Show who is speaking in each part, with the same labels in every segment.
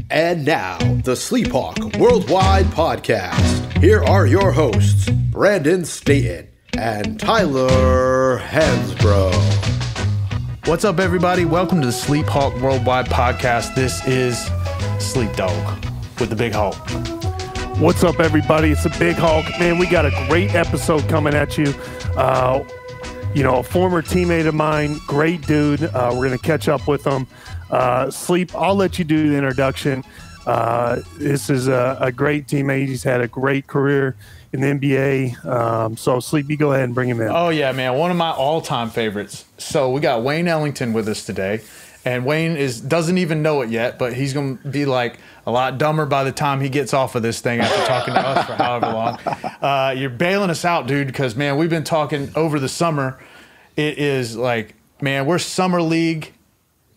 Speaker 1: And now, the SleepHawk Worldwide Podcast. Here are your hosts, Brandon Staton and Tyler Hansbrough.
Speaker 2: What's up, everybody? Welcome to the SleepHawk Worldwide Podcast. This is Sleep Dawg with the Big Hawk.
Speaker 3: What's up, everybody? It's the Big Hawk. Man, we got a great episode coming at you. A former teammate of mine, great dude. We're going to catch up with him. Sleep, I'll let you do the introduction. This is a great teammate. He's had a great career in the NBA. So, Sleep, you go ahead and bring him in.
Speaker 2: Oh, yeah, man. One of my all-time favorites. So we got Wayne Ellington with us today. And Wayne doesn't even know it yet, but he's going to be like a lot dumber by the time he gets off of this thing after talking to us for however long. You're bailing us out, dude, because, man, we've been talking over the summer. It is like, man, we're summer league,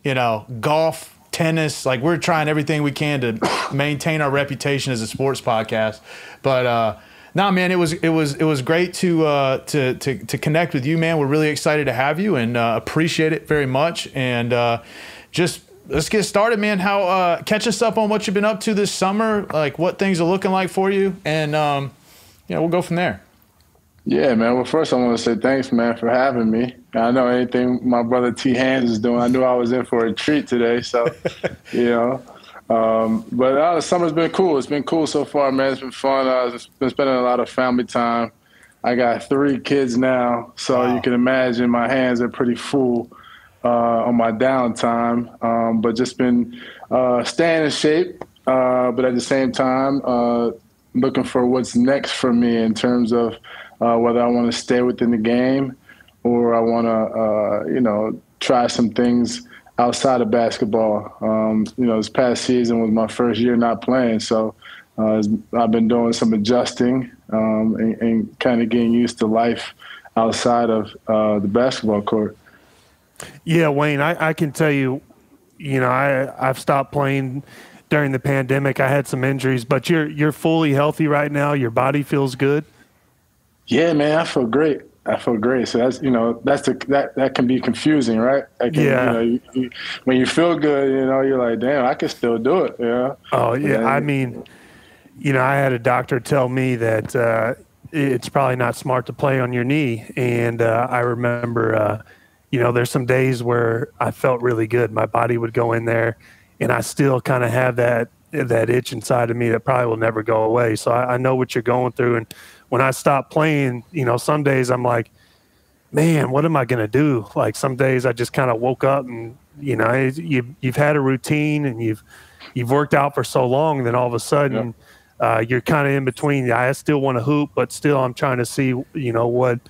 Speaker 2: golf, tennis. Like, we're trying everything we can to maintain our reputation as a sports podcast. But man, it was great to connect with you, man. We're really excited to have you and appreciate it very much. And just let's get started, man. How catch us up on what you've been up to this summer, like what things are looking like for you, and we'll go from there.
Speaker 4: Yeah, man. Well, first I want to say thanks, man, for having me. I know anything my brother T. Hands is doing, I knew I was in for a treat today. So, but the summer's been cool. It's been cool so far, man. It's been fun. I've been spending a lot of family time. I got 3 kids now, so wow. You can imagine my hands are pretty full on my downtime. But just been staying in shape, but at the same time, looking for what's next for me in terms of whether I want to stay within the game or I want to, try some things outside of basketball. This past season was my first year not playing, so I've been doing some adjusting and kind of getting used to life outside of the basketball court.
Speaker 3: Yeah, Wayne, I can tell you, I've stopped playing during the pandemic. I had some injuries, but you're fully healthy right now. Your body feels good. Yeah,
Speaker 4: man, I feel great. So that's, that can be confusing, right? When you feel good, you're like, damn, I can still do it.
Speaker 3: Oh yeah. I mean, I had a doctor tell me that it's probably not smart to play on your knee. And I remember, there's some days where I felt really good. My body would go in there and I still kind of have that itch inside of me that probably will never go away. So I know what you're going through. And when I stop playing, some days I'm like, man, what am I going to do? Like some days I just kind of woke up and, you've had a routine and you've worked out for so long. Then all of a sudden you're kind of in between. I still want to hoop, but still I'm trying to see, what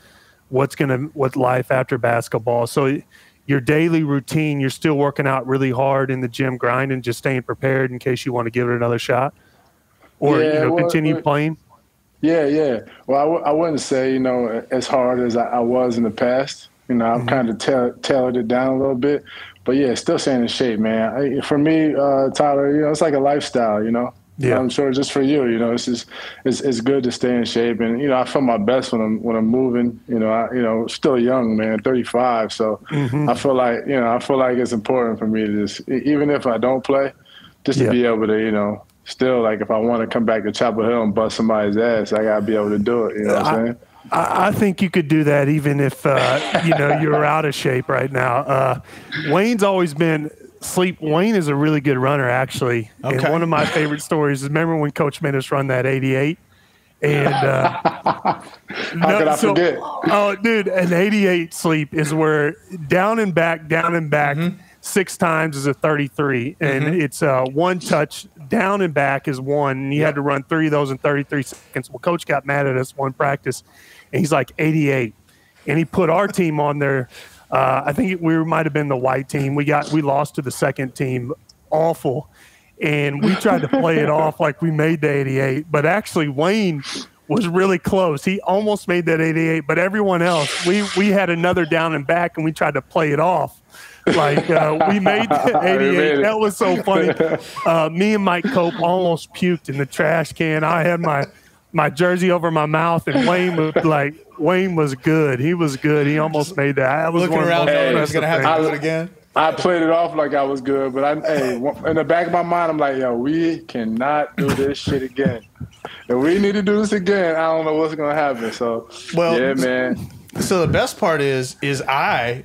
Speaker 3: life after basketball. So your daily routine, you're still working out really hard in the gym, grinding, just staying prepared in case you want to give it another shot or, continue playing.
Speaker 4: Yeah. Well, I wouldn't say, as hard as I was in the past. I've kind of tailored it down a little bit. But, yeah, still staying in shape, man. For me, Tyler, it's like a lifestyle, Yeah. I'm sure just for you, it's good to stay in shape. And, I feel my best when I'm moving. Still young, man, 35. So I feel like it's important for me to just, even if I don't play, just to be able to, still, like, if I want to come back to Chapel Hill and bust somebody's ass, I got to be able to do it. You know what I'm saying?
Speaker 3: I think you could do that even if, you're out of shape right now. Wayne's always been – Wayne is a really good runner, actually. Okay. And one of my favorite stories is remember when Coach made us run that 88? And
Speaker 4: how could I forget?
Speaker 3: Oh, dude, an 88 Sleep is where down and back, 6 times is a 33. And it's one touch – down and back is 1, and you had to run 3 of those in 33 seconds. Well, Coach got mad at us one practice, and he's like 88. And he put our team on there. I think we might have been the white team. We lost to the second team. Awful. And we tried to play it off like we made the 88. But actually, Wayne was really close. He almost made that 88. But everyone else, we had another down and back, and we tried to play it off. Like we made the 88. That was so funny. Me and Mike Cope almost puked in the trash can. I had my jersey over my mouth, and Wayne was good. He was good. He almost made that. I was
Speaker 2: looking around. He was going to have to do it again.
Speaker 4: I played it off like I was good, but in the back of my mind, I'm like, yo, we cannot do this shit again. If we need to do this again, I don't know what's gonna happen. So, yeah, man.
Speaker 2: So the best part is my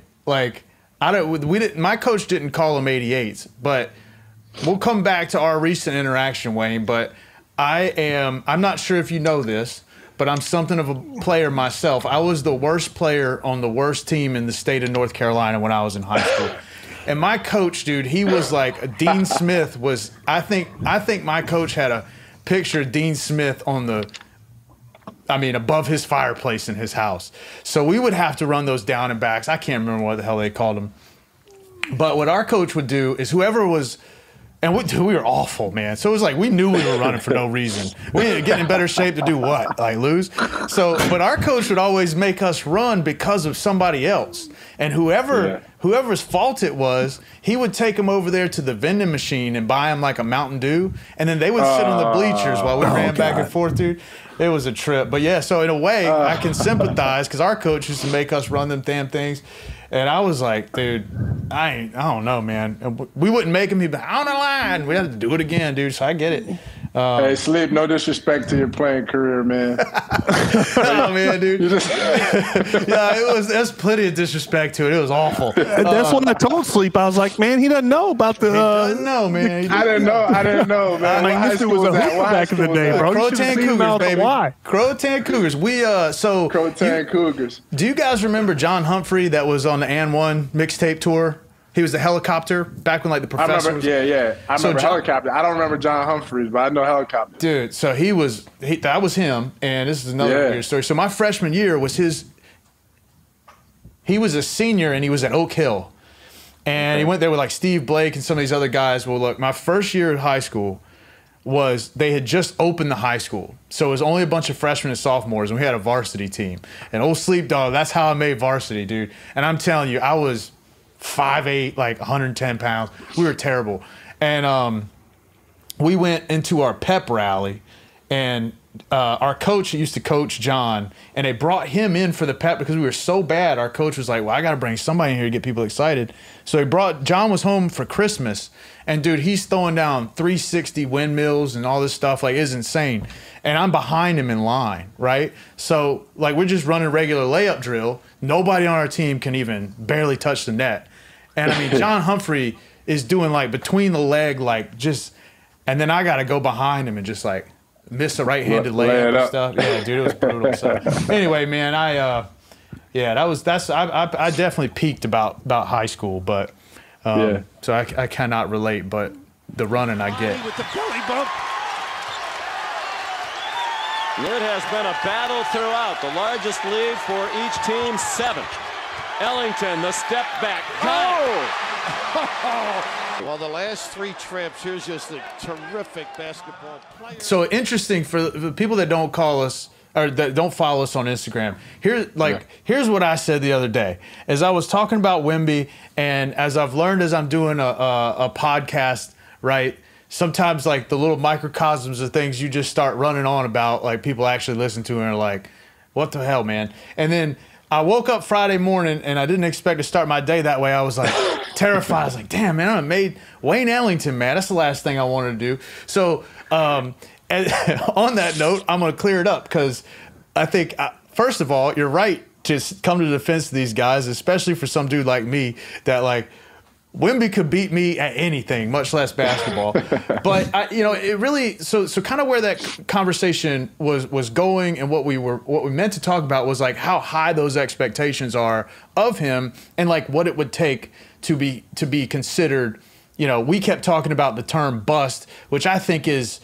Speaker 2: coach didn't call them 88s, but we'll come back to our recent interaction, Wayne. But I'm not sure if you know this, but I'm something of a player myself. I was the worst player on the worst team in the state of North Carolina when I was in high school. And my coach, dude, he was like Dean Smith was. I think my coach had a picture of Dean Smith above his fireplace in his house. So we would have to run those down and backs. I can't remember what the hell they called them. But what our coach would do is whoever was, and we were awful, man. So it was like we knew we were running for no reason. We needed to get in better shape to do what? Like lose? So, but our coach would always make us run because of somebody else. And whoever's fault it was, he would take them over there to the vending machine and buy them like a Mountain Dew. And then they would sit on the bleachers while we ran back and forth, dude. It was a trip. But yeah, so in a way, I can sympathize because our coach used to make us run them damn things. And I was like, dude, I don't know, man. We wouldn't make him be on the line. We had to do it again, dude. So I get it.
Speaker 4: Hey, Sleep, no disrespect to your playing career, man.
Speaker 2: Oh, man, dude. There's plenty of disrespect to it. It was awful.
Speaker 3: That's what I told Sleep. I was like, man, he doesn't know about the.
Speaker 2: He doesn't know, man.
Speaker 4: I didn't know, man.
Speaker 3: I mean, this dude was a hoop back in the day, bro.
Speaker 2: Croatan Cougars, baby. Croatan Cougars.
Speaker 4: Croatan Cougars.
Speaker 2: Do you guys remember John Humphrey that was on the And One mixtape tour? He was the helicopter back when, like, the professor was.
Speaker 4: Yeah. I remember helicopter. I don't remember John Humphreys, but I know helicopter.
Speaker 2: Dude, so that was him, and this is another weird story. So my freshman year was he was a senior, and he was at Oak Hill. And he went there with, like, Steve Blake and some of these other guys. Well, look, my first year of high school they had just opened the high school. So it was only a bunch of freshmen and sophomores, and we had a varsity team. And old Sleep Dog, that's how I made varsity, dude. And I'm telling you, I was 5'8", like 110 pounds. We were terrible. And we went into our pep rally, and our coach used to coach John, and they brought him in for the pep because we were so bad. Our coach was like, well, I got to bring somebody in here to get people excited. So John was home for Christmas, and dude, he's throwing down 360 windmills and all this stuff. Like, it's insane. And I'm behind him in line, right? So, like, we're just running regular layup drill. Nobody on our team can even barely touch the net. And, I mean, John Humphrey is doing, like, between the leg, like, just – and then I got to go behind him and just, like, miss a right-handed layup and stuff. Yeah, dude, it was brutal. So, anyway, man, I definitely peaked about high school. But so I cannot relate, but the running I get.
Speaker 5: With the belly bump. It has been a battle throughout. The largest lead for each team, 7. Ellington, the step back.
Speaker 6: Well, the last 3 trips, here's just a terrific basketball player.
Speaker 2: So interesting for the people that don't call us or that don't follow us on Instagram. Here's what I said the other day. As I was talking about Wemby, and as I've learned as I'm doing a podcast, right? Sometimes, like, the little microcosms of things you just start running on about, like, people actually listen to and are like, what the hell, man? And then I woke up Friday morning, and I didn't expect to start my day that way. I was, like, terrified. I was like, damn, man, I made Wayne Ellington mad. That's the last thing I wanted to do. So on that note, I'm going to clear it up because I think, first of all, you're right to come to the defense of these guys, especially for some dude like me that, like, Wemby could beat me at anything, much less basketball. But it really so kind of where that conversation was going, and what we meant to talk about was, like, how high those expectations are of him, and, like, what it would take to be considered. We kept talking about the term bust, which I think is,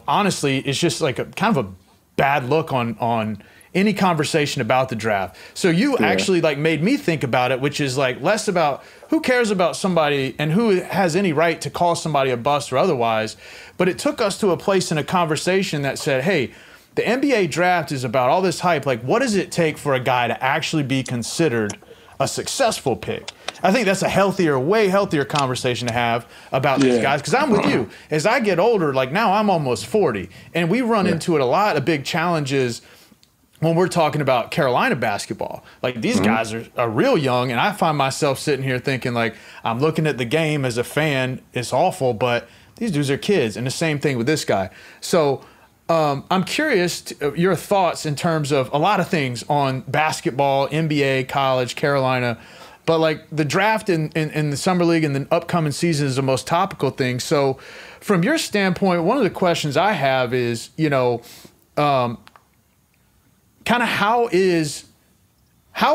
Speaker 2: honestly, it's just like a kind of a bad look on any conversation about the draft. So you actually, like, made me think about it, which is, like, less about who cares about somebody and who has any right to call somebody a bust or otherwise. But it took us to a place in a conversation that said, hey, the NBA draft is about all this hype. Like, what does it take for a guy to actually be considered a successful pick? I think that's a way healthier conversation to have about these guys. Because I'm with you. As I get older, like, now I'm almost 40, and we run into it a lot of big challenges when we're talking about Carolina basketball, like these guys are real young, and I find myself sitting here thinking, like, I'm looking at the game as a fan, it's awful, but these dudes are kids, and the same thing with this guy. So I'm curious your thoughts in terms of a lot of things on basketball, NBA, college, Carolina, but like the draft in the summer league and the upcoming season is the most topical thing. So from your standpoint, one of the questions I have is, kind of how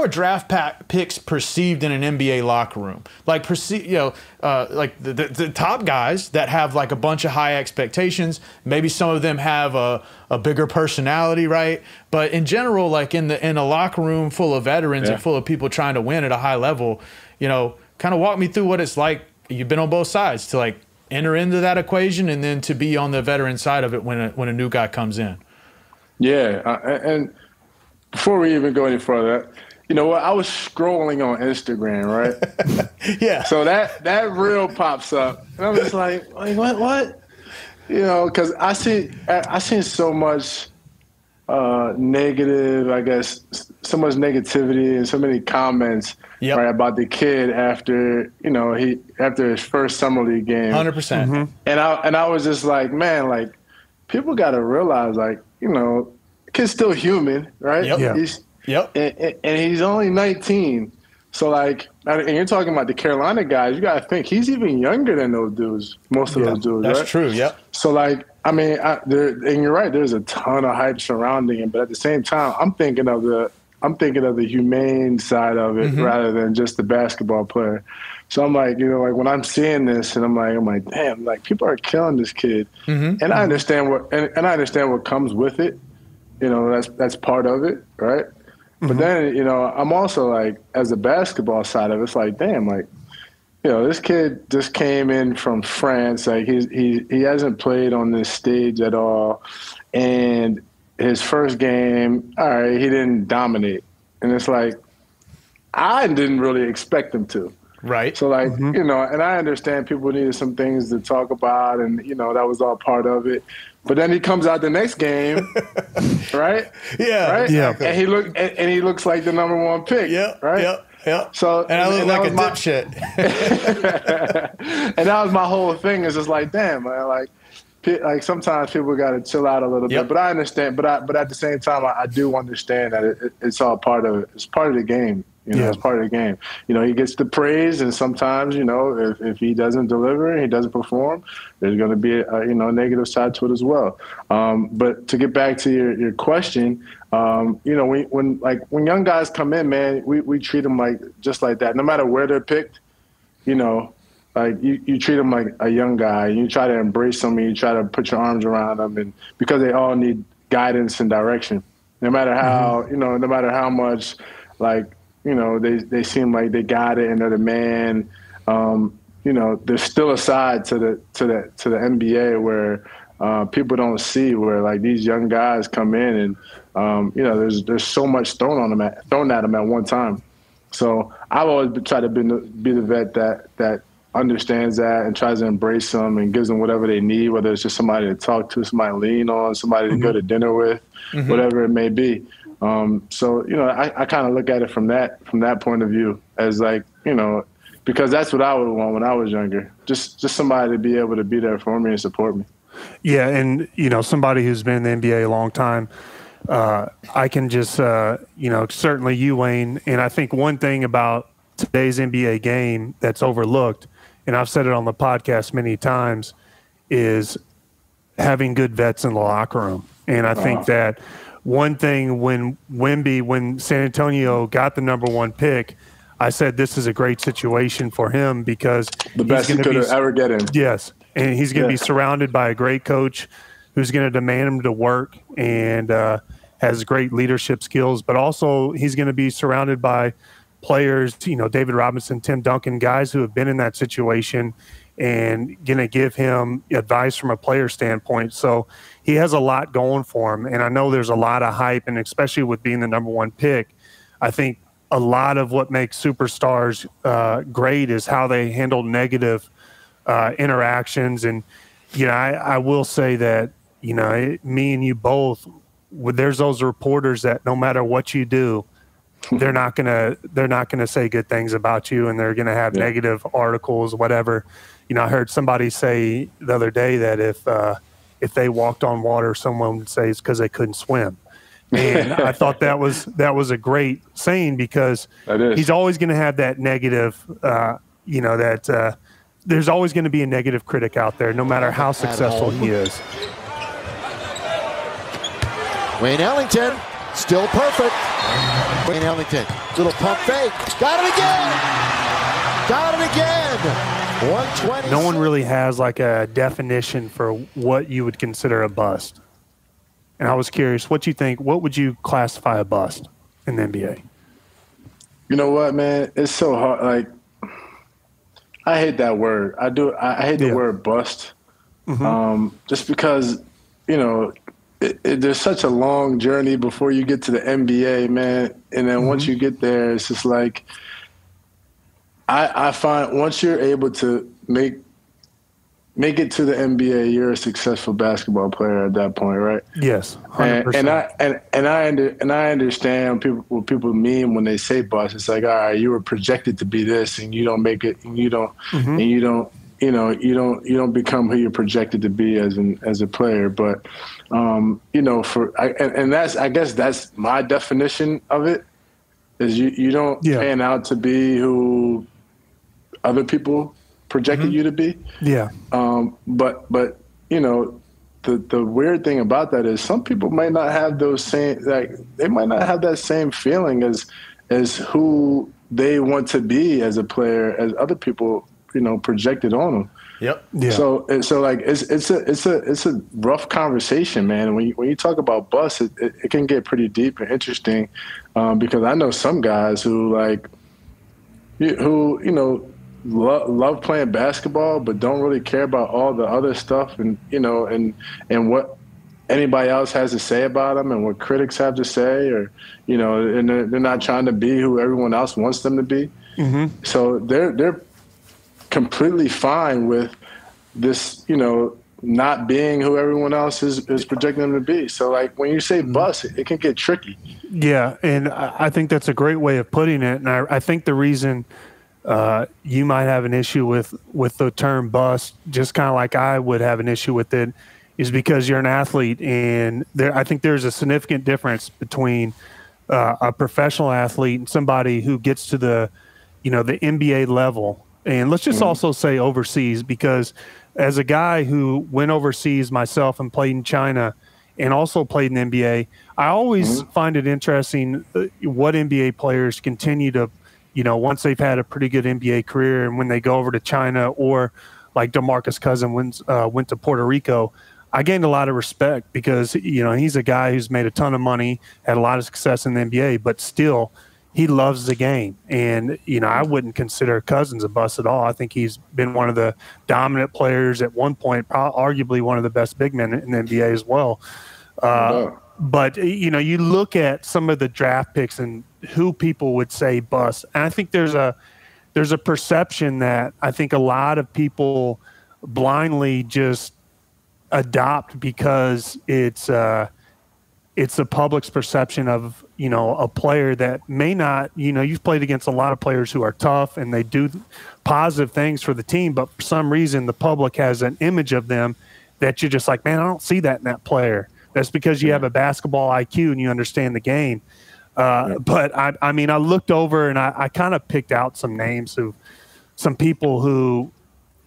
Speaker 2: are draft picks perceived in an NBA locker room? Like like the top guys that have like a bunch of high expectations. Maybe some of them have a bigger personality, right? But in general, like in a locker room full of veterans and full of people trying to win at a high level, kind of walk me through what it's like. You've been on both sides to like enter into that equation and then to be on the veteran side of it when a new guy comes in.
Speaker 4: Yeah, and before we even go any further, you know what? I was scrolling on Instagram, right?
Speaker 2: Yeah.
Speaker 4: So that reel pops up, and I'm just like what? Because I seen so much negative, I guess, so much negativity and so many comments right about the kid after after his first summer league game.
Speaker 2: 100%.
Speaker 4: And I was just like, man, like people got to realize, like, kid's still human, right?
Speaker 2: Yep.
Speaker 4: And he's only 19. So, like, and you're talking about the Carolina guys, you got to think he's even younger than those dudes, most of those dudes,
Speaker 2: that's
Speaker 4: right?
Speaker 2: true, yep.
Speaker 4: So, like, I mean, and you're right, there's a ton of hype surrounding him, but at the same time, I'm thinking of the humane side of it rather than just the basketball player. So I'm like, like when I'm seeing this, and I'm like, damn, like people are killing this kid, and I understand what comes with it. That's part of it, right? But then, I'm also like, as a basketball side of it, it's like, damn, like, this kid just came in from France. Like he hasn't played on this stage at all. And his first game, all right, he didn't dominate. And it's like, I didn't really expect him to.
Speaker 2: Right.
Speaker 4: So like, and I understand people needed some things to talk about, and, that was all part of it. But then he comes out the next game, right?
Speaker 2: Yeah.
Speaker 4: Right?
Speaker 3: Yeah.
Speaker 4: And he looks like the number one pick.
Speaker 2: Yeah.
Speaker 4: Right?
Speaker 2: Yeah.
Speaker 4: So
Speaker 2: and I look like a dipshit.
Speaker 4: And that was my whole thing, is just like, damn, man, like sometimes people got to chill out a little bit. But I understand. But at the same time, I do understand that it's all part of it. It's part of the game. It's part of the game. He gets the praise, and sometimes, if he doesn't deliver, he doesn't perform, there's going to be a negative side to it as well. But to get back to your question, when young guys come in, man, we treat them just like that. No matter where they're picked, like you treat them like a young guy. You try to embrace them, and you try to put your arms around them, and because they all need guidance and direction. No matter how no matter how much they seem like they got it and they're the man. There's still a side to the NBA where people don't see, where like these young guys come in and there's so much thrown at them at one time. So I've always tried to be the vet that understands that and tries to embrace them and gives them whatever they need, whether it's just somebody to talk to, somebody to lean on, somebody to go to dinner with, whatever it may be. So I kind of look at it from that point of view, as like, because that's what I would want when I was younger. Just somebody to be able to be there for me and support me.
Speaker 3: Yeah, and somebody who's been in the NBA a long time, I can just certainly you, Wayne, and I think one thing about today's NBA game that's overlooked, and I've said it on the podcast many times, is having good vets in the locker room. And I think that one thing when San Antonio got the number one pick, I said this is a great situation for him because
Speaker 4: the best he could ever get him.
Speaker 3: Yes, and he's going to be surrounded by a great coach who's going to demand him to work and has great leadership skills, but also he's going to be surrounded by players, David Robinson, Tim Duncan, guys who have been in that situation and going to give him advice from a player standpoint. So he has a lot going for him. And I know there's a lot of hype, and especially with being the number one pick, I think a lot of what makes superstars great is how they handle negative interactions. And, I will say that, me and you both, there's those reporters that no matter what you do, they're not gonna say good things about you, and they're gonna have negative articles, whatever. You know, I heard somebody say the other day that if they walked on water, someone would say it's because they couldn't swim. And I thought that was a great saying, because he's always going to have that negative, there's always going to be a negative critic out there, no matter how successful he is.
Speaker 7: Wayne Ellington, still perfect. Wayne Ellington, little pump fake. Got it again. Got it again. 120.
Speaker 3: No one really has like a definition for what you would consider a bust. And I was curious, what you think, what would you classify a bust in the NBA?
Speaker 4: You know what, man? It's so hard. Like, I hate that word. I do. I hate the word bust. Just because, you know, there's such a long journey before you get to the NBA, man. And then once you get there, it's just like, I find once you're able to make it to the NBA, you're a successful basketball player at that point, right?
Speaker 3: Yes, 100%.
Speaker 4: And I understand what people mean when they say bust. It's like, all right, you were projected to be this, and you don't make it, and you don't, and you don't become who you're projected to be as a player. But you know, I guess that's my definition of it, is you don't pan out to be who other people projected you to be. Yeah. But you know, the weird thing about that is some people might not have those same, like, they might not have that same feeling as who they want to be as a player as other people, you know, projected on them. Yep. Yeah. So like it's a rough conversation, man. When you talk about bust, it can get pretty deep and interesting, because I know some guys who love playing basketball, but don't really care about all the other stuff, and you know, and what anybody else has to say about them, and what critics have to say, or you know, and they're not trying to be who everyone else wants them to be. So they're completely fine with this, you know, not being who everyone else is projecting them to be. So like when you say bust, it can get tricky.
Speaker 3: Yeah, and I think that's a great way of putting it, and I think the reason you might have an issue with the term bust, just kind of like I would have an issue with it, is because you're an athlete, and I think there's a significant difference between a professional athlete and somebody who gets to the NBA level. And let's just also say overseas, because as a guy who went overseas myself and played in China and also played in the NBA, I always find it interesting what NBA players continue to, you know, once they've had a pretty good NBA career, and when they go over to China, or like DeMarcus Cousins went to Puerto Rico, I gained a lot of respect, because, you know, he's a guy who's made a ton of money, had a lot of success in the NBA, but still he loves the game. And, you know, I wouldn't consider Cousins a bust at all. I think he's been one of the dominant players at one point, arguably one of the best big men in the NBA as well. But, you know, you look at some of the draft picks and who people would say bust. And I think there's a perception that I think a lot of people blindly just adopt, because it's the public's perception of, you know, a player that may not, you know, you've played against a lot of players who are tough and they do positive things for the team, but for some reason the public has an image of them that you're just like, man, I don't see that in that player. That's because you have a basketball IQ and you understand the game. But I mean, I looked over and I kind of picked out some names of some people who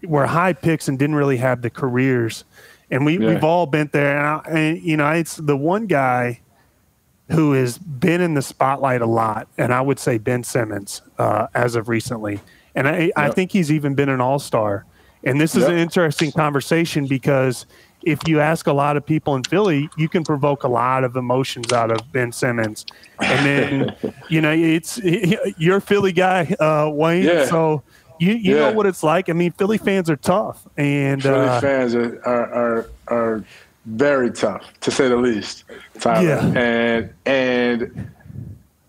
Speaker 3: were high picks and didn't really have the careers. And we've all been there. And, you know, it's the one guy who has been in the spotlight a lot, and I would say Ben Simmons as of recently. And I think he's even been an all-star. And this is an interesting conversation, because if you ask a lot of people in Philly, you can provoke a lot of emotions out of Ben Simmons. And then, you know, you're a Philly guy, Wayne, so you know what it's like. I mean, Philly fans are tough. And
Speaker 4: Philly fans are very tough, to say the least, Tyler. Yeah. And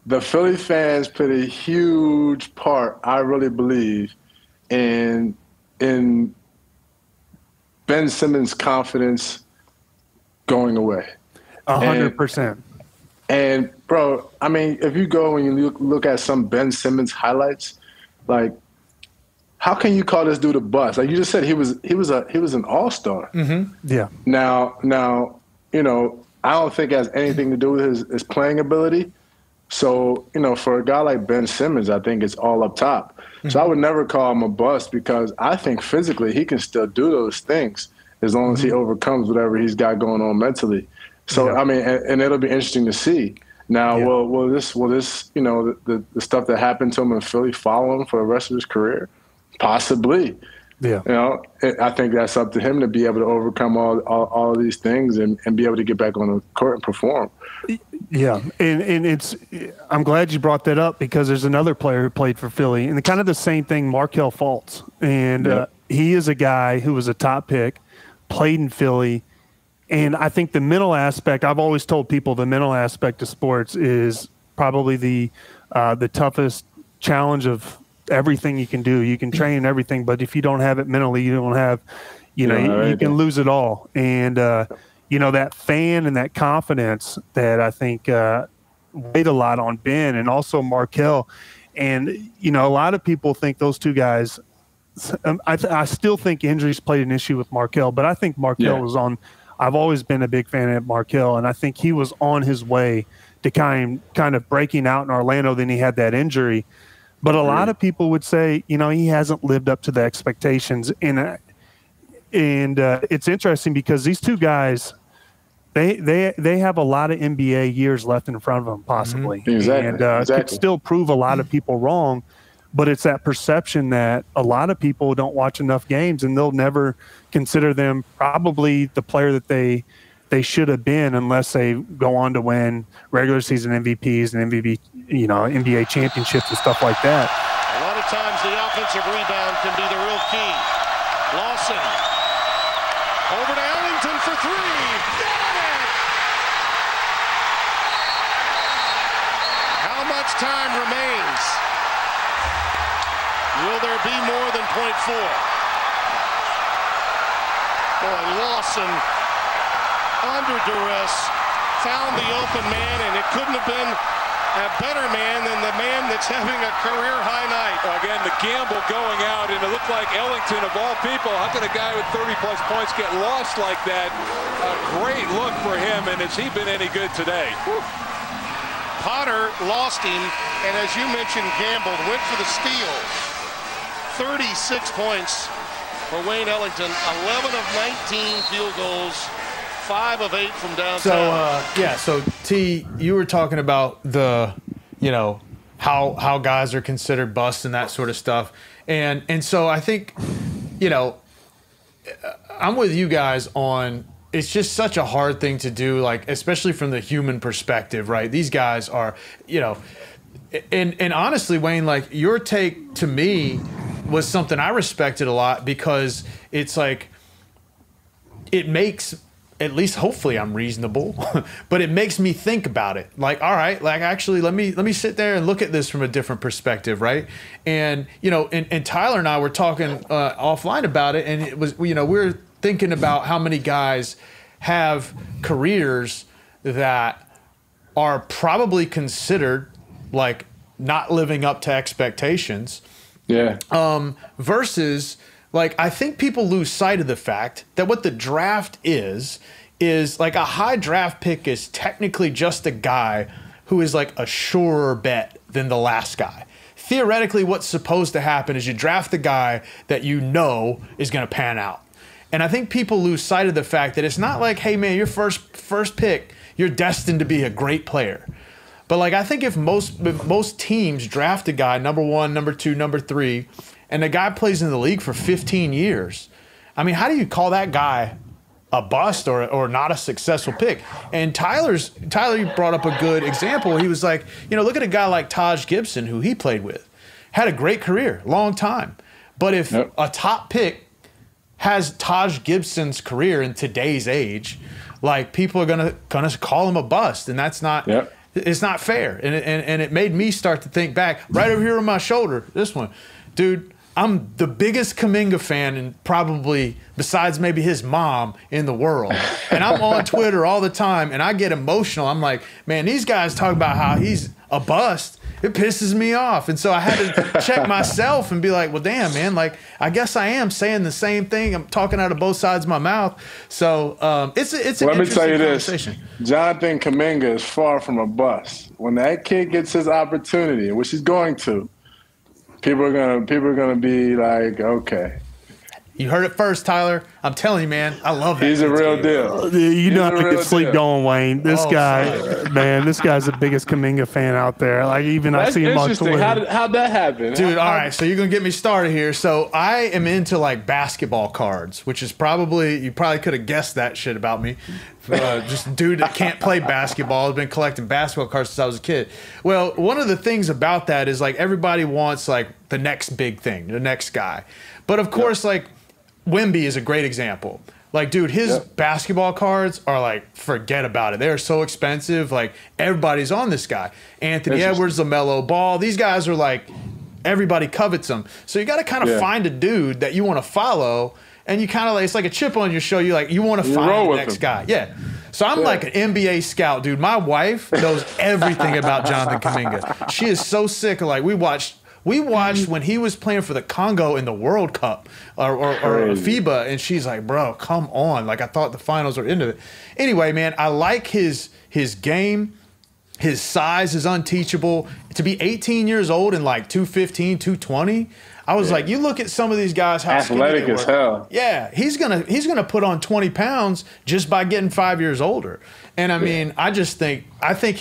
Speaker 4: the Philly fans played a huge part, I really believe, in Ben Simmons' confidence going away.
Speaker 3: 100%.
Speaker 4: And bro, I mean, if you go and you look at some Ben Simmons highlights, like, how can you call this dude a bust? Like you just said, he was an all-star.
Speaker 3: Mm-hmm. Yeah.
Speaker 4: Now, you know, I don't think it has anything to do with his playing ability. So, you know, for a guy like Ben Simmons, I think it's all up top. Mm-hmm. So I would never call him a bust because I think physically he can still do those things as long as he overcomes whatever he's got going on mentally. So, I mean, and it'll be interesting to see. Now, will this, you know, the stuff that happened to him in Philly follow him for the rest of his career? Possibly. Yeah. You know, I think that's up to him to be able to overcome all of these things and be able to get back on the court and perform.
Speaker 3: Yeah. And I'm glad you brought that up because there's another player who played for Philly and kind of the same thing, Markelle Fultz. And he is a guy who was a top pick, played in Philly. And I think the mental aspect, I've always told people the mental aspect of sports is probably the toughest challenge of everything you can do. You can train everything, but if you don't have it mentally, you don't have, you can lose it all. And, you know, that fan and that confidence that I think weighed a lot on Ben and also Markelle. And, you know, a lot of people think those two guys, I still think injuries played an issue with Markelle, but I think Markelle was on. I've always been a big fan of Markelle, and I think he was on his way to kind of breaking out in Orlando. Then he had that injury. But a lot of people would say, you know, he hasn't lived up to the expectations. And it's interesting because these two guys, they have a lot of NBA years left in front of them, possibly.
Speaker 4: Mm-hmm. Exactly.
Speaker 3: And could still prove a lot of people wrong. But it's that perception that a lot of people don't watch enough games and they'll never consider them probably the player that they should have been unless they go on to win regular season MVPs and NBA championships and stuff like that.
Speaker 6: A lot of times the offensive rebound can be the real key. Lawson over to Ellington for three. Got it! How much time remains? Will there be more than .4? Boy, Lawson under duress found the open man, and it couldn't have been a better man than the man that's having a career-high night.
Speaker 8: Again, the gamble going out, and it looked like Ellington, of all people, how can a guy with 30-plus points get lost like that? A great look for him, and has he been any good today?
Speaker 6: Potter lost him, and as you mentioned, gambled, went for the steal. 36 points for Wayne Ellington, 11 of 19 field goals, 5 of 8 from downtown.
Speaker 2: So T, you were talking about the, you know, how guys are considered busts and that sort of stuff. And so I think, you know, I'm with you guys on it's just such a hard thing to do, like, especially from the human perspective, right? These guys are, you know, and honestly, Wayne, like, your take to me was something I respected a lot because it's like, it makes, at least hopefully I'm reasonable, but it makes me think about it. Like, all right, like, actually, let me sit there and look at this from a different perspective, right? And, you know, and Tyler and I were talking offline about it, and it was, you know, we're thinking about how many guys have careers that are probably considered like not living up to expectations.
Speaker 4: Yeah.
Speaker 2: Versus, like, I think people lose sight of the fact that what the draft is like a high draft pick is technically just a guy who is like a surer bet than the last guy. Theoretically, what's supposed to happen is you draft the guy that you know is going to pan out. And I think people lose sight of the fact that it's not like, hey, man, your first pick, you're destined to be a great player. But, like, I think if most teams draft a guy, number 1, number 2, number 3, and the guy plays in the league for 15 years, I mean, how do you call that guy a bust or not a successful pick? And Tyler brought up a good example. He was like, you know, look at a guy like Taj Gibson, who he played with. Had a great career, long time. But if a top pick has Taj Gibson's career in today's age, like, people are gonna call him a bust, and that's not it's not fair. And it made me start to think back right over here on my shoulder. This one, dude, I'm the biggest Kuminga fan, and probably besides maybe his mom, in the world. And I'm on Twitter all the time, and I get emotional. I'm like, man, these guys talk about how he's a bust. It pisses me off. And so I had to check myself and be like, well, damn, man, like, I guess I am saying the same thing. I'm talking out of both sides of my mouth. So it's an
Speaker 4: Let me tell you this.
Speaker 2: conversation.
Speaker 4: Jonathan Kuminga is far from a bust. When that kid gets his opportunity, which he's going to, people are gonna be like, okay.
Speaker 2: You heard it first, Tyler. I'm telling you, man, I love that.
Speaker 4: He's a real deal.
Speaker 3: You know how to get sleep
Speaker 4: deal.
Speaker 3: going, Wayne. This guy, man, this guy's the biggest Kuminga fan out there. Like, even I see him on Twitter.
Speaker 4: How'd that happen?
Speaker 2: Dude, all right, so you're going to get me started here. So I am into, like, basketball cards, which is probably, you probably could have guessed that shit about me. Just a dude that can't play basketball. I've been collecting basketball cards since I was a kid. Well, one of the things about that is, like, everybody wants, like, the next big thing, the next guy. But, of course, like, Wemby is a great example. Like, dude, his basketball cards are like, forget about it. They are so expensive. Like, everybody's on this guy. Anthony Edwards, LaMelo Ball. These guys are like, everybody covets them. So you got to kind of find a dude that you want to follow, and you kind of like, it's like a chip on your shoulder. You want to find the next guy. Yeah. So I'm like an NBA scout, dude. My wife knows everything about Jonathan Kuminga. She is so sick of, like, we watched when he was playing for the Congo in the World Cup or FIBA, and she's like, bro, come on. Like, I thought the finals were into it. Anyway, man, I like his game. His size is unteachable. To be 18 years old and like 215, 220, I was like, you look at some of these guys, how
Speaker 4: athletic as hell.
Speaker 2: Yeah, he's gonna put on 20 pounds just by getting 5 years older. And I mean, I think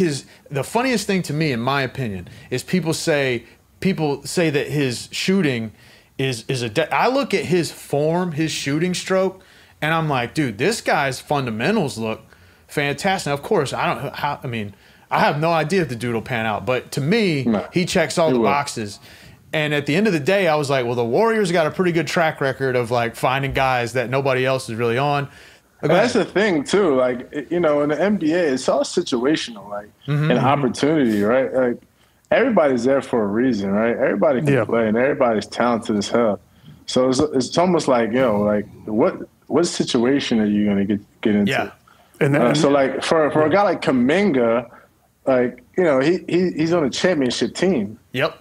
Speaker 2: the funniest thing to me, in my opinion, is people say that his shooting is I look at his form, his shooting stroke, and I'm like, dude, this guy's fundamentals look fantastic. Now, of course, I have no idea if the dude will pan out, but to me, he checks all the boxes. And at the end of the day, I was like, well, the Warriors got a pretty good track record of, like, finding guys that nobody else is really on.
Speaker 4: That's the thing too. Like, you know, in the NBA, it's all situational, like an opportunity, right? Like, everybody's there for a reason, right? Everybody can play, and everybody's talented as hell. So it's almost like, like, what situation are you going to get into?
Speaker 2: Yeah.
Speaker 4: And so, like, for a guy like Kuminga, like, you know, he's on a championship team.
Speaker 2: Yep.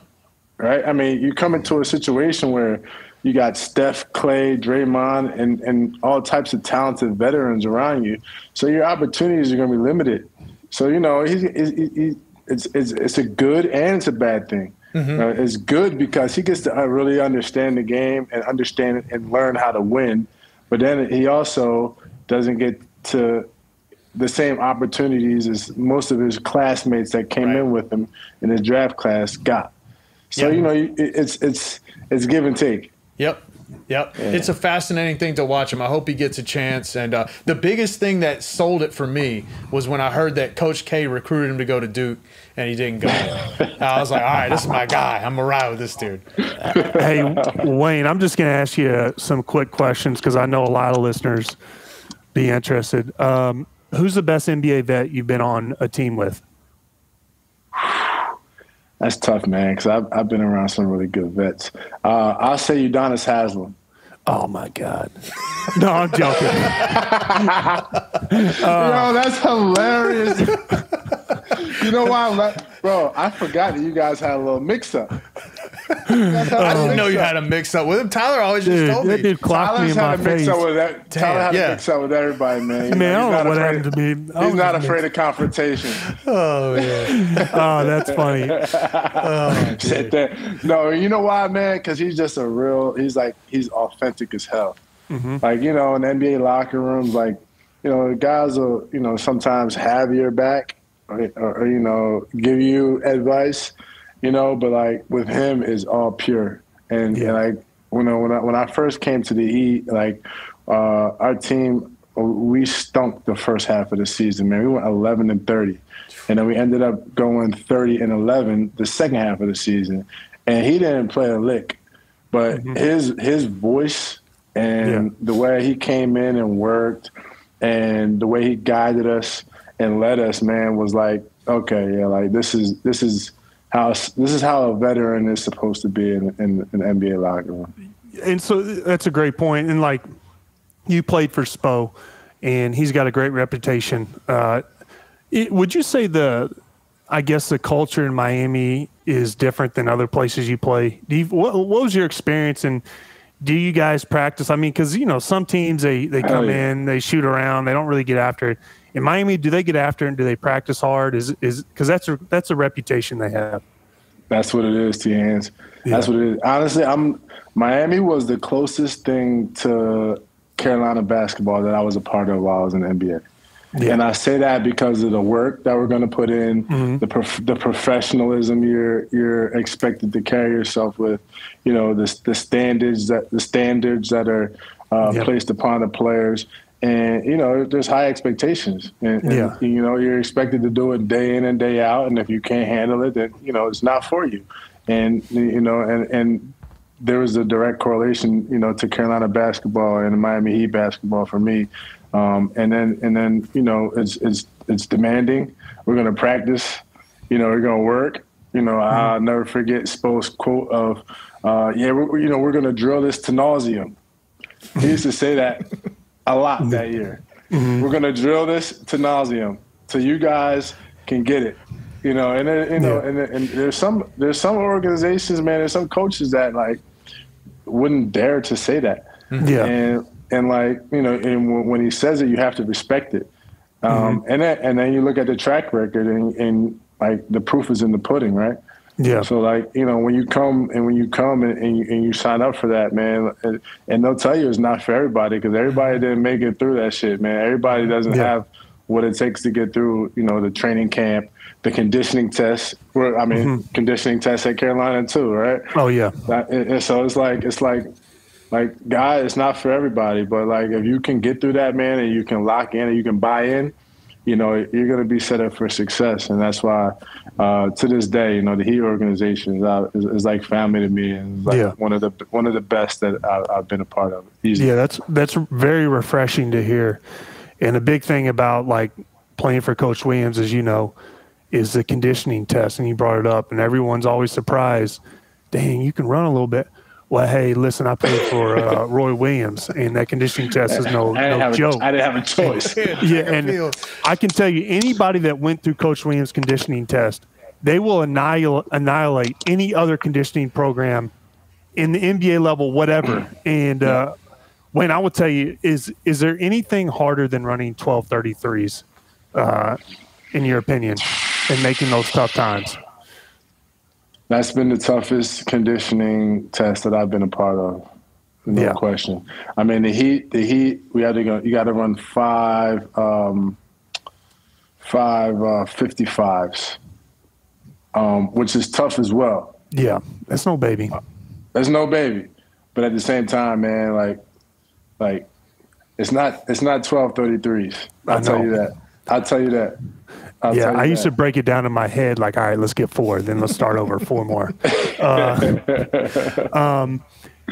Speaker 4: Right? I mean, you come into a situation where you got Steph, Clay, Draymond, and all types of talented veterans around you. So your opportunities are going to be limited. So, you know, it's a good and it's a bad thing. It's good because he gets to really understand the game and understand it and learn how to win. But then he also doesn't get to the same opportunities as most of his classmates that came in with him in his draft class got. So, you know, it's give and take.
Speaker 2: Yep. Yeah. It's a fascinating thing to watch him. I hope he gets a chance. And the biggest thing that sold it for me was when I heard that Coach K recruited him to go to Duke, and he didn't go. I was like, all right, this is my guy. I'm going to ride with this dude.
Speaker 3: Hey, Wayne, I'm just going to ask you some quick questions because I know a lot of listeners be interested. Who's the best NBA vet you've been on a team with?
Speaker 4: That's tough, man, because I've been around some really good vets. I'll say Udonis Haslem.
Speaker 3: Oh, my God. No, I'm joking.
Speaker 4: Yo, that's hilarious. You know why? Bro, I forgot that you guys had a little mix-up.
Speaker 2: I didn't know you had a mix-up with him. Tyler always just told me.
Speaker 3: That dude clocked me in my face.
Speaker 4: Tyler had a mix-up with everybody, man.
Speaker 3: Man, I don't know what happened to me.
Speaker 4: He's not afraid of confrontation.
Speaker 2: Oh, yeah.
Speaker 3: Oh, that's funny.
Speaker 4: No, you know why, man? Because he's just he's authentic as hell. Like, you know, in NBA locker rooms, like, you know, guys will, you know, sometimes have your back or you know, give you advice. You know, but like with him is all pure. And like when I first came to the E, like our team, we stunk the first half of the season, man. We went 11-30, and then we ended up going 30-11 the second half of the season. And he didn't play a lick, but his voice and the way he came in and worked, and the way he guided us and led us, man, was like, okay, yeah, like this is how a veteran is supposed to be in an NBA locker room.
Speaker 3: And so that's a great point. And like, you played for Spo, and he's got a great reputation. Would you say I guess the culture in Miami is different than other places you play? What was your experience, and do you guys practice? I mean, because, some teams, they come in, they shoot around, they don't really get after it. In Miami, do they get after it, and do they practice hard? Because that's a reputation they have.
Speaker 4: That's what it is, T-Hands. Yeah. That's what it is. Honestly, Miami was the closest thing to Carolina basketball that I was a part of while I was in the NBA. Yeah. And I say that because of the work that we're going to put in, the professionalism you're expected to carry yourself with, the standards that are placed upon the players, and there's high expectations, and you're expected to do it day in and day out, and if you can't handle it, then it's not for you, and and there was a direct correlation to Carolina basketball and Miami Heat basketball for me. And then it's demanding. We're gonna practice, we're gonna work. I'll never forget Spo's quote of, we're gonna drill this to nauseam. He used to say that a lot that year. Mm-hmm. We're gonna drill this to nauseam so you guys can get it. And there's some organizations, man. There's some coaches that wouldn't dare to say that. Yeah. And when he says it, you have to respect it. And then you look at the track record, and the proof is in the pudding, right? Yeah. So when you come and you sign up for that, man, and they'll tell you it's not for everybody, because everybody didn't make it through that shit, man. Everybody doesn't have what it takes to get through, the training camp, the conditioning tests. Conditioning tests at Carolina too, right? Oh yeah. And so it's like, God, it's not for everybody, but if you can get through that, man, and you can lock in and you can buy in, you're going to be set up for success. And that's why, to this day, the Heat organization is like family to me, and one of the best that I've been a part of. Easily. Yeah,
Speaker 3: that's very refreshing to hear. And a big thing about playing for Coach Williams, as you know, is the conditioning test. And you brought it up, and everyone's always surprised. Dang, you can run a little bit. Well, hey, listen, I played for Roy Williams, and that conditioning test is no joke.
Speaker 4: I didn't have a choice.
Speaker 3: And I can tell you, anybody that went through Coach Williams' conditioning test, they will annihilate any other conditioning program in the NBA level, whatever. And Wayne, I will tell you, is there anything harder than running 12:33s, in your opinion, and making those tough times?
Speaker 4: That's been the toughest conditioning test that I've been a part of. No question. I mean, the Heat, we had to go, you got to run five 55s, which is tough as well.
Speaker 3: Yeah. That's no baby.
Speaker 4: But at the same time, man, it's not 12:33s. I'll tell you that.
Speaker 3: I used to break it down in my head all right, let's get 4, then let's start over 4 more.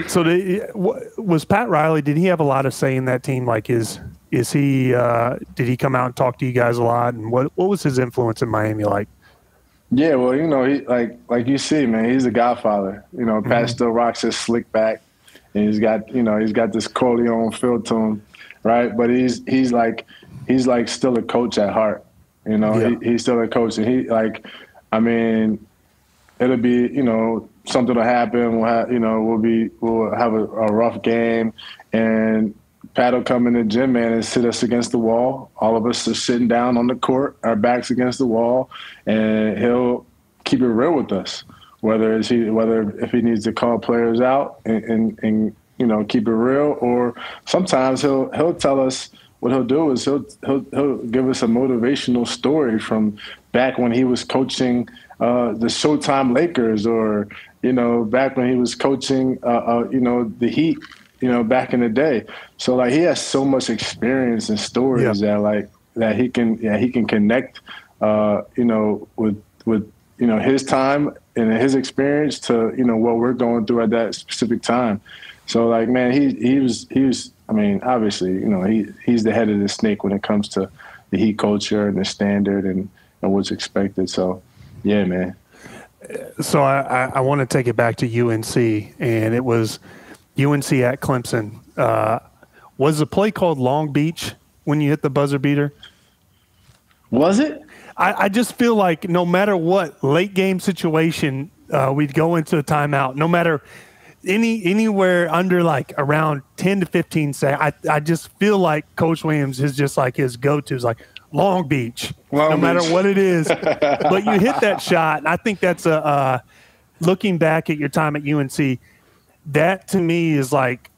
Speaker 3: So was Pat Riley, did he have a lot of say in that team? Is he did he come out and talk to you guys a lot? And what was his influence in Miami like?
Speaker 4: Yeah, well, he like you see, man, he's a godfather. Pat still rocks his slick back, and he's got this Corleone feel to him, right? But he's still a coach at heart. He's still a coach, and it'll be, something will happen. We'll have a rough game, and Pat will come in the gym, man, and sit us against the wall. All of us are sitting down on the court, our backs against the wall, and he'll keep it real with us. Whether if he needs to call players out and keep it real, or sometimes he'll tell us. What he'll do is he'll give us a motivational story from back when he was coaching the Showtime Lakers, or back when he was coaching the Heat, back in the day. So he has so much experience and stories that he can connect with his time and his experience to what we're going through at that specific time. So man, he was. Obviously, he's the head of the snake when it comes to the Heat culture and the standard and what's expected. So, yeah, man.
Speaker 3: So I want to take it back to UNC, and it was UNC at Clemson. Was the play called Long Beach when you hit the buzzer beater?
Speaker 4: Was it?
Speaker 3: I just feel like no matter what late game situation, we'd go into a timeout. No matter anywhere under like around 10 to 15 seconds, I just feel like Coach Williams is just like his go-to is like Long Beach, no matter what it is. But you hit that shot, and I think that's looking back at your time at UNC, that to me is like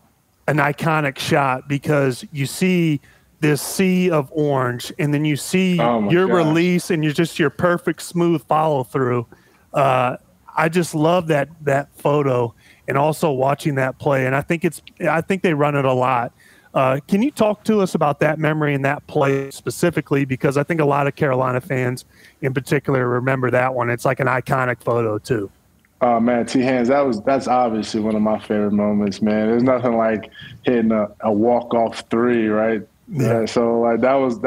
Speaker 3: an iconic shot because you see this sea of orange, and then you see your release and your perfect smooth follow through. I just love that photo, and also watching that play. And I think they run it a lot. Can you talk to us about that memory and that play specifically? Because I think a lot of Carolina fans in particular remember that one. It's like an iconic photo too.
Speaker 4: Oh man, T-Hands, that's obviously one of my favorite moments, man. There's nothing like hitting a walk-off three, right? Yeah. So like that was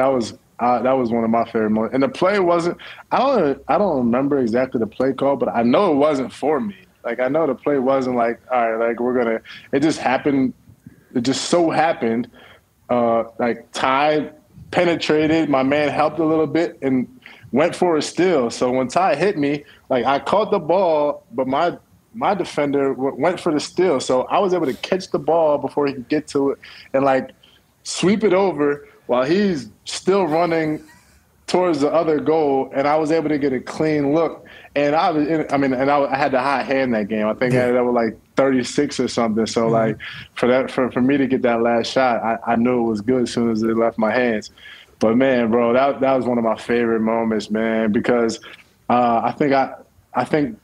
Speaker 4: one of my favorite moments. And the play wasn't. I don't remember exactly the play call, but I know it wasn't for me. Like I know the play wasn't like, all right, like we're gonna. It just happened. It just so happened. Like Ty penetrated, my man helped a little bit and went for a steal. So when Ty hit me, like I caught the ball, but my defender went for the steal. So I was able to catch the ball before he could get to it and like sweep it over while he's still running towards the other goal. And I was able to get a clean look. And I had the hot hand that game. I think that was like 36 or something. So like for me to get that last shot, I knew it was good as soon as it left my hands. But man, bro, that was one of my favorite moments, man, because I think I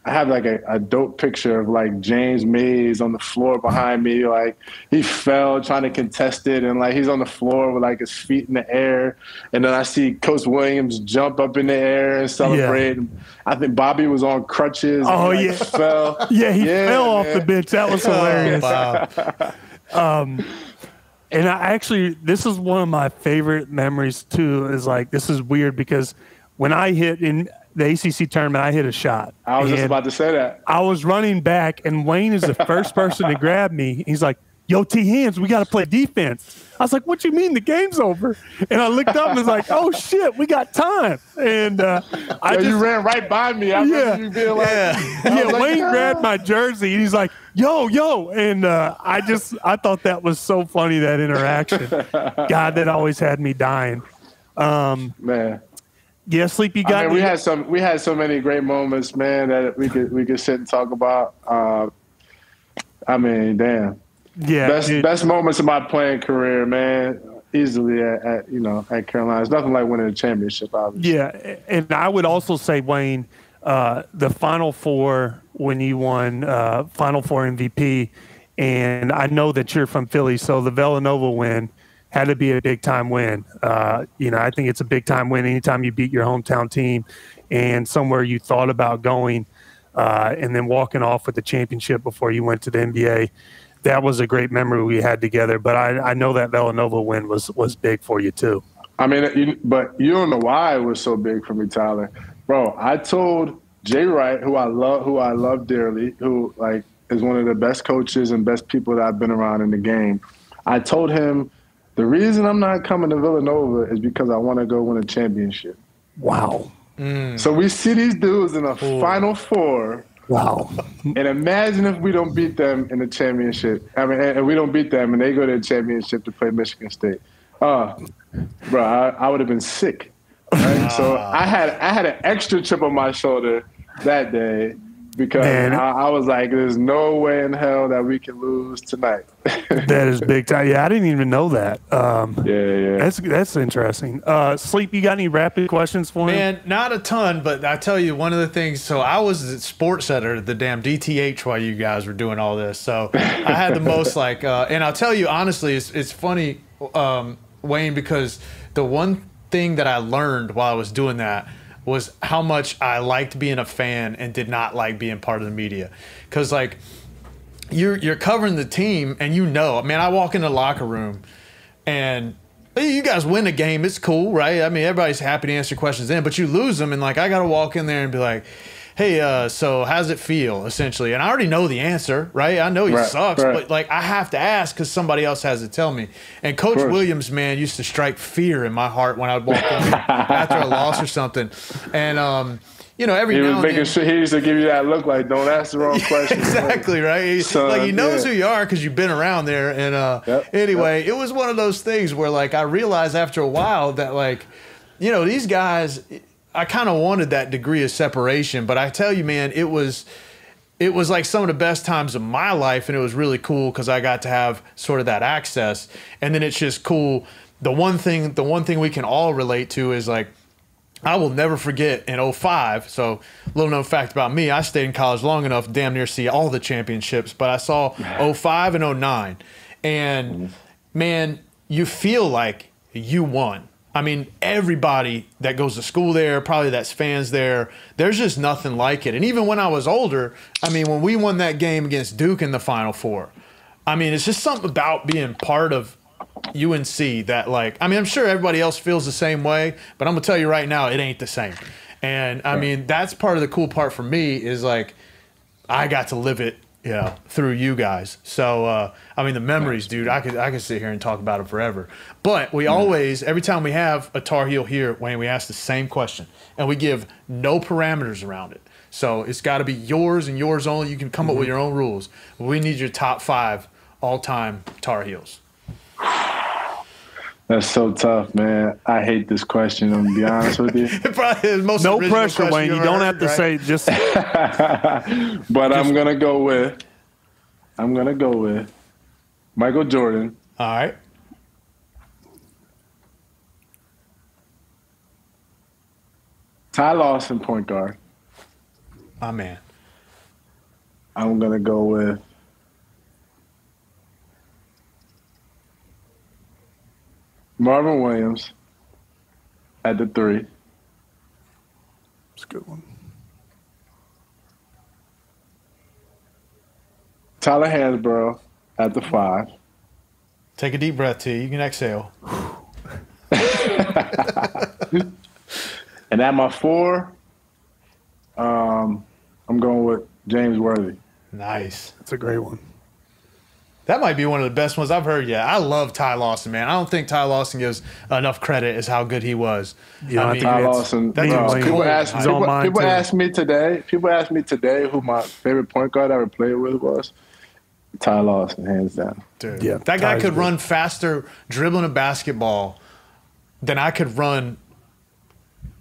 Speaker 4: have like a dope picture of like James Mays on the floor behind me. Like he fell trying to contest it, and like he's on the floor with like his feet in the air. And then I see Coach Williams jump up in the air and celebrate. Yeah. I think Bobby was on crutches.
Speaker 3: Oh,
Speaker 4: and,
Speaker 3: yeah.
Speaker 4: Fell.
Speaker 3: Yeah, he fell off the bench. That was hilarious. Wow. And this is one of my favorite memories too, is like, this is weird because when I hit in the ACC tournament, I hit a shot.
Speaker 4: I was just about to say that.
Speaker 3: I was running back, and Wayne is the first person to grab me. He's like, yo, T-Hands, we got to play defense. I was like, what you mean the game's over? And I looked up and was like, oh, shit, we got time. And
Speaker 4: you ran right by me. I remember you being like,
Speaker 3: Wayne grabbed my jersey, and he's like, yo. And I thought that was so funny, that interaction. God, that always had me dying.
Speaker 4: Man.
Speaker 3: Yeah, Sleep, you got
Speaker 4: we had so many great moments, man, that we could sit and talk about. Damn.
Speaker 3: Yeah.
Speaker 4: Best moments of my playing career, man. Easily at Carolina. It's nothing like winning a championship, obviously.
Speaker 3: Yeah, and I would also say, Wayne, the Final Four when you won Final Four MVP, and I know that you're from Philly, so the Villanova win had to be a big-time win. I think it's a big-time win anytime you beat your hometown team and somewhere you thought about going and then walking off with the championship before you went to the NBA. That was a great memory we had together. But I know that Villanova win was big for you too.
Speaker 4: I mean, but you don't know why it was so big for me, Tyler. Bro, I told Jay Wright, who I love dearly, who like is one of the best coaches and best people that I've been around in the game. I told him, the reason I'm not coming to Villanova is because I want to go win a championship.
Speaker 3: Wow.
Speaker 4: So we see these dudes in a Final Four.
Speaker 3: Wow.
Speaker 4: And imagine if we don't beat them in the championship. I mean, and we don't beat them and they go to the championship to play Michigan State. Bro, I would have been sick. Right? So I had an extra chip on my shoulder that day because I was like, there's no way in hell that we can lose tonight.
Speaker 3: That is big time. Yeah, I didn't even know that.
Speaker 4: Yeah.
Speaker 3: That's interesting. Sleep, you got any rapid questions for me?
Speaker 2: Man, not a ton, but I tell you, one of the things, so I was at Sports Center, the damn DTH, while you guys were doing all this. So I had the most and I'll tell you, honestly, it's funny, Wayne, because the one thing that I learned while I was doing that was how much I liked being a fan and did not like being part of the media. Because, like, you're covering the team, and man, I walk in the locker room, and you guys win a game. It's cool, right? I mean, everybody's happy to answer questions then, but you lose them, and, like, I got to walk in there and be like, hey, so how's it feel, essentially? And I already know the answer, right? I know he sucks, but like I have to ask because somebody else has to tell me. And Coach Williams, man, used to strike fear in my heart when I'd walk in after a loss or something. And you know, every now and then,
Speaker 4: sure he used to give you that look like, don't ask the wrong question.
Speaker 2: Exactly, right? Like he knows who you are because you've been around there. And anyway, it was one of those things where like I realized after a while that like, you know, these guys, I kind of wanted that degree of separation. But I tell you, man, it was like some of the best times of my life, and it was really cool because I got to have sort of that access. And then it's just cool. The one thing we can all relate to is like, I will never forget in 2005. So, little known fact about me, I stayed in college long enough, damn near see all the championships, but I saw 2005 and 2009. And man, you feel like you won. I mean, everybody that goes to school there, probably that's fans there, there's just nothing like it. And even when I was older, I mean, when we won that game against Duke in the Final Four, I mean, it's just something about being part of UNC that like, I mean, I'm sure everybody else feels the same way, but I'm gonna tell you right now, it ain't the same. And I mean, that's part of the cool part for me is like, I got to live it, you know, through you guys. So, I mean, the memories, dude, I could sit here and talk about it forever. But we always, every time we have a Tar Heel here, Wayne, we ask the same question, and we give no parameters around it. So it's got to be yours and yours only. You can come up with your own rules. We need your top 5 all-time Tar Heels.
Speaker 4: That's so tough, man. I hate this question, I'm going to be honest with you.
Speaker 2: Probably the most
Speaker 3: no pressure, Wayne. You don't have to say just.
Speaker 4: But I'm going to go with Michael Jordan.
Speaker 2: All right.
Speaker 4: Ty Lawson, point guard.
Speaker 2: My man.
Speaker 4: I'm going to go with Marvin Williams at the 3.
Speaker 3: That's a good one.
Speaker 4: Tyler Hansbrough at the 5.
Speaker 2: Take a deep breath, T. You can exhale.
Speaker 4: And at my 4, I'm going with James Worthy.
Speaker 2: Nice.
Speaker 3: That's a great one.
Speaker 2: That might be one of the best ones I've heard yet. I love Ty Lawson, man. I don't think Ty Lawson gives enough credit as how good he was.
Speaker 3: Yeah,
Speaker 4: I mean, Ty Lawson. People ask me today who my favorite point guard I ever played with was. Ty Lawson, hands down.
Speaker 2: Dude, yeah, that guy could run faster dribbling a basketball than I could run,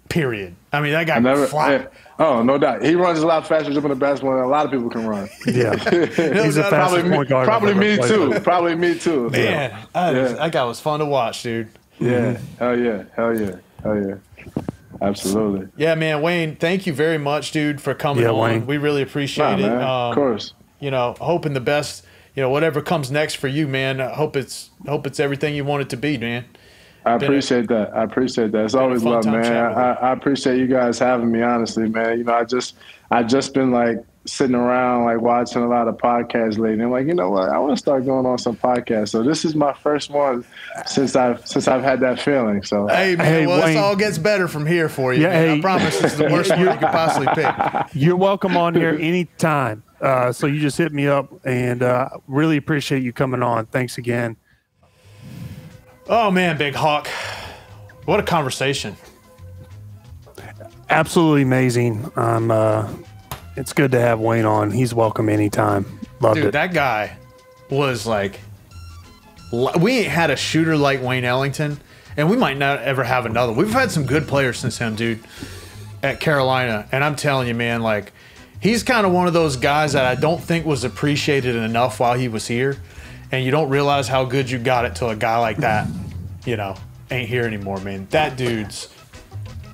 Speaker 2: period. I mean, that guy fly.
Speaker 4: Oh, no doubt. He runs a lot faster dribbling a basketball than a lot of people can run.
Speaker 3: Yeah. He's a fastest point guard.
Speaker 4: Probably me too. Probably me too.
Speaker 2: Man, that guy was fun to watch, dude.
Speaker 4: Yeah. Hell yeah. Absolutely.
Speaker 2: Yeah, man. Wayne, thank you very much, dude, for coming on. Wayne. We really appreciate it.
Speaker 4: Man, of course.
Speaker 2: You know, hoping the best, you know, whatever comes next for you, man. I hope it's everything you want it to be, man.
Speaker 4: I appreciate that. It's always love, man. I appreciate you guys having me, honestly, man. You know, I just been like sitting around like watching a lot of podcasts lately. I'm like, you know what? I want to start going on some podcasts. So this is my first one since I've had that feeling. So
Speaker 2: hey, man, well, Wayne, this all gets better from here for you. Yeah, man. I promise this is the worst one you could possibly pick.
Speaker 3: You're welcome on here anytime. So you just hit me up, and really appreciate you coming on. Thanks again.
Speaker 2: Oh, man, Big Hawk. What a conversation.
Speaker 3: Absolutely amazing. It's good to have Wayne on. He's welcome anytime. Loved it.
Speaker 2: That guy was like, we ain't had a shooter like Wayne Ellington, and we might not ever have another. We've had some good players since him, dude, at Carolina. And I'm telling you, man, like, he's kind of one of those guys that I don't think was appreciated enough while he was here. And you don't realize how good you got it till a guy like that, you know, ain't here anymore, man. That dude's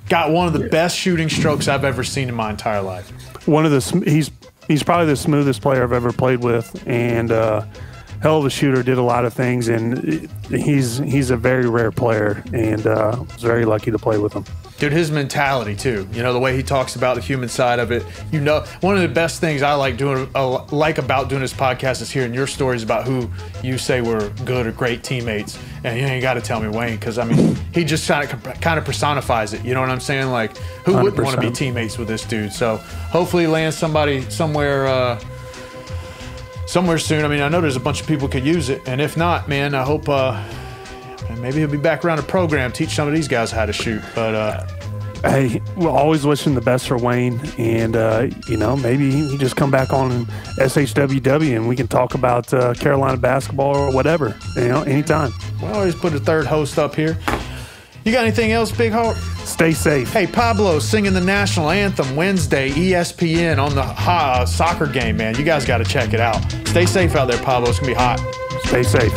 Speaker 2: got one of the best shooting strokes I've ever seen in my entire life.
Speaker 3: He's probably the smoothest player I've ever played with, and hell of a shooter. Did a lot of things, and he's a very rare player, and was very lucky to play with him.
Speaker 2: Dude, his mentality too. You know, the way he talks about the human side of it. You know, one of the best things I like about doing this podcast is hearing your stories about who you say were good or great teammates. And you ain't got to tell me Wayne, because I mean, he just kind of personifies it. You know what I'm saying? Like, who wouldn't want to be teammates with this dude? So hopefully he lands somebody somewhere soon. I mean, I know there's a bunch of people could use it, and if not, man, I hope. Maybe he'll be back around the program, teach some of these guys how to shoot. But
Speaker 3: hey, we're always wishing the best for Wayne, and you know, maybe he just come back on SHWW and we can talk about Carolina basketball or whatever. You know, anytime.
Speaker 2: We'll always put a third host up here. You got anything else, Big Hawk?
Speaker 3: Stay safe.
Speaker 2: Hey, Pablo singing the national anthem Wednesday, ESPN on the soccer game, man. You guys got to check it out. Stay safe out there, Pablo. It's gonna be hot.
Speaker 3: Stay safe.